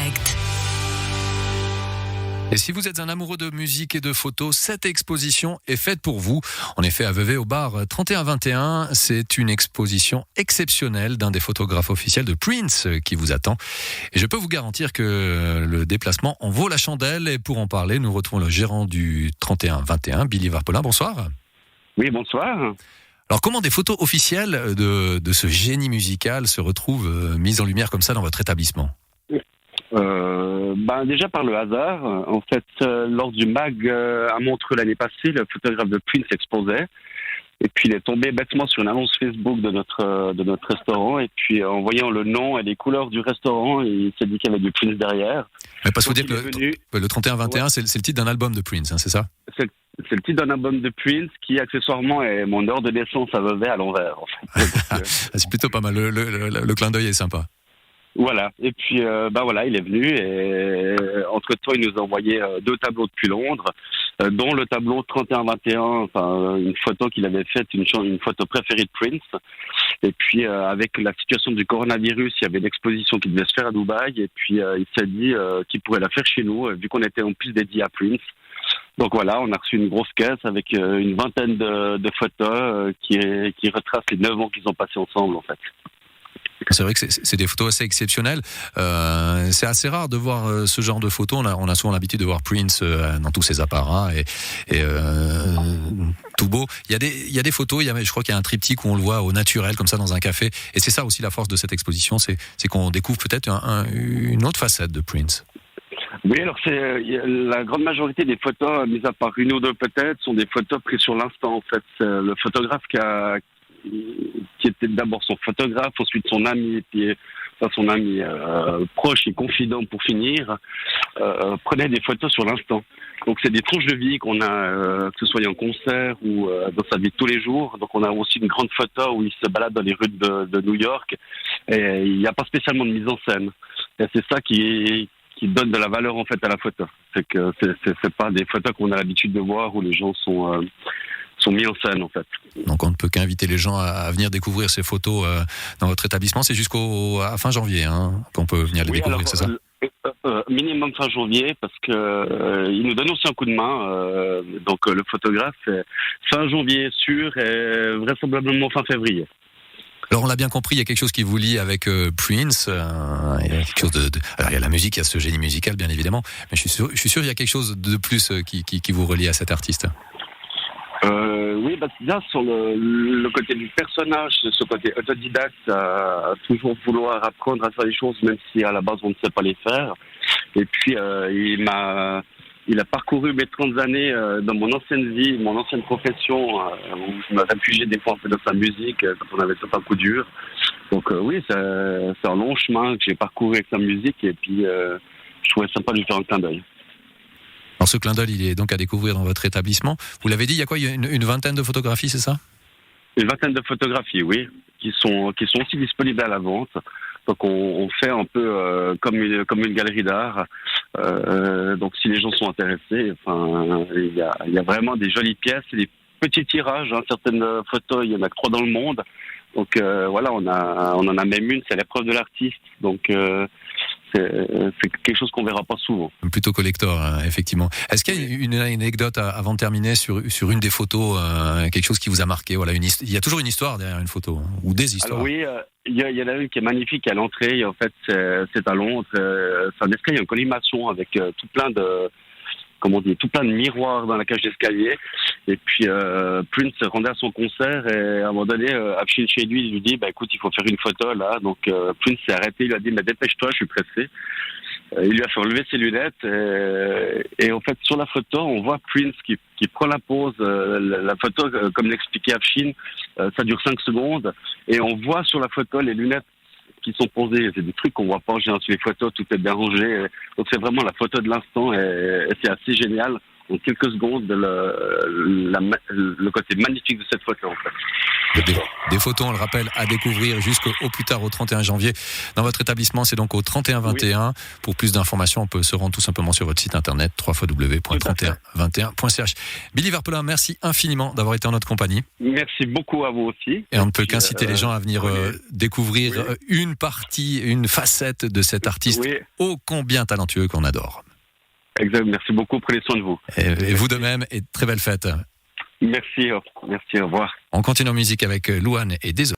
direct. Et si vous êtes un amoureux de musique et de photos, cette exposition est faite pour vous. En effet, à Vevey, au bar 3121, c'est une exposition exceptionnelle d'un des photographes officiels de Prince qui vous attend. Et je peux vous garantir que le déplacement en vaut la chandelle. Et pour en parler, nous retrouvons le gérant du 3121, Billy Varpolin. Bonsoir. Oui, bonsoir. Alors, comment des photos officielles de ce génie musical se retrouvent mises en lumière comme ça dans votre établissement ? Déjà par le hasard. En fait, lors du MAG à Montreux l'année passée, le photographe de Prince exposait. Et puis il est tombé bêtement sur une annonce Facebook de notre restaurant. Et puis en voyant le nom et les couleurs du restaurant, il s'est dit qu'il y avait du Prince derrière. Mais parce que vous dites le 3121, ouais. c'est le titre d'un album de Prince, hein, c'est ça ? C'est le titre d'un album de Prince qui, accessoirement, est mon heure de naissance à Vevey à l'envers. En fait. C'est plutôt pas mal. Le clin d'œil est sympa. Voilà. Et puis, il est venu et entre-temps, il nous a envoyé 2 tableaux depuis Londres, dont le tableau 3121, enfin, une photo qu'il avait faite, une photo préférée de Prince. Et puis, avec la situation du coronavirus, il y avait l'exposition qui devait se faire à Dubaï. Et puis, il s'est dit qu'il pourrait la faire chez nous, vu qu'on était en plus dédié à Prince. Donc voilà, on a reçu une grosse caisse avec une vingtaine de photos qui retracent les 9 ans qu'ils ont passés ensemble, en fait. C'est vrai que c'est des photos assez exceptionnelles. C'est assez rare de voir ce genre de photos. On a souvent l'habitude de voir Prince dans tous ses apparats et tout beau. Il y a des photos. Je crois qu'il y a un triptyque où on le voit au naturel comme ça dans un café. Et c'est ça aussi la force de cette exposition, c'est qu'on découvre peut-être une autre facette de Prince. Oui, alors la grande majorité des photos, mis à part une ou deux peut-être, sont des photos prises sur l'instant. En fait, le photographe qui était d'abord son photographe, ensuite son ami, puis son ami proche et confident pour finir, prenait des photos sur l'instant. Donc c'est des tranches de vie qu'on a, que ce soit en concert ou dans sa vie de tous les jours. Donc on a aussi une grande photo où il se balade dans les rues de New York et il n'y a pas spécialement de mise en scène. Et c'est ça qui donne de la valeur en fait à la photo. C'est que c'est pas des photos qu'on a l'habitude de voir où les gens sont mis en scène en fait. Donc on ne peut qu'inviter les gens à venir découvrir ces photos dans votre établissement. C'est jusqu'à fin janvier qu'on peut venir les découvrir, c'est ça ? Minimum fin janvier parce que il nous donne aussi un coup de main. Donc le photographe, fin janvier sûr et vraisemblablement fin février. Alors on l'a bien compris, il y a quelque chose qui vous lie avec Prince. Il y a quelque chose alors il y a la musique, il y a ce génie musical bien évidemment, mais je suis sûr il y a quelque chose de plus qui vous relie à cet artiste. Oui, déjà sur le côté du personnage, ce côté autodidacte, à toujours vouloir apprendre à faire les choses, même si à la base on ne sait pas les faire. Et puis il a parcouru mes 30 années dans mon ancienne vie, mon ancienne profession, où je me réfugiais des fois un peu dans sa musique quand on avait certains coups durs. Donc oui, c'est un long chemin que j'ai parcouru avec sa musique et puis je trouvais sympa de lui faire un clin d'œil. Alors ce clin d'œil, il est donc à découvrir dans votre établissement. Vous l'avez dit, il y a quoi ? Il y a une vingtaine de photographies, c'est ça ? Une vingtaine de photographies, oui, qui sont aussi disponibles à la vente. Donc on fait un peu comme une galerie d'art. Donc si les gens sont intéressés, enfin il y a vraiment des jolies pièces, des petits tirages. Certaines photos, il y en a que 3 dans le monde. Donc voilà, on en a même une, c'est l'épreuve de l'artiste. Donc c'est quelque chose qu'on verra pas souvent. Plutôt collector, effectivement. Est-ce qu'il y a une anecdote avant de terminer sur une des photos, quelque chose qui vous a marqué ? Voilà, il y a toujours une histoire derrière une photo, ou des histoires. Alors oui, il y en a une qui est magnifique à l'entrée. En fait, c'est à Londres. C'est un escalier en collimation avec tout plein de miroirs dans la cage d'escalier. Et puis Prince se rendait à son concert et à un moment donné, Afshin chez lui, il lui dit écoute, il faut faire une photo là. Donc Prince s'est arrêté, il lui a dit dépêche-toi, je suis pressé. Il lui a fait enlever ses lunettes et en fait sur la photo, on voit Prince qui prend la pose. La photo, comme l'expliquait Afshin, ça dure 5 secondes et on voit sur la photo les lunettes qui sont posées. C'est des trucs qu'on voit pas en général sur les photos, tout est bien rangé. Donc c'est vraiment la photo de l'instant et c'est assez génial. en quelques secondes le côté magnifique de cette photo en fait. Des photos, on le rappelle, à découvrir jusqu'au plus tard au 31 janvier dans votre établissement. C'est donc au 3121. Oui. Pour plus d'informations, on peut se rendre tout simplement sur votre site internet www.3121.ch. Billy Verpelin, merci infiniment d'avoir été en notre compagnie. Merci beaucoup à vous aussi. Et on ne peut qu'inciter les gens à venir découvrir une partie, une facette de cet artiste ô combien talentueux qu'on adore. Exact. Merci beaucoup. Prenez soin de vous. Et vous de même, et très belle fête. Merci, au revoir. On continue en musique avec Louane et Désolé.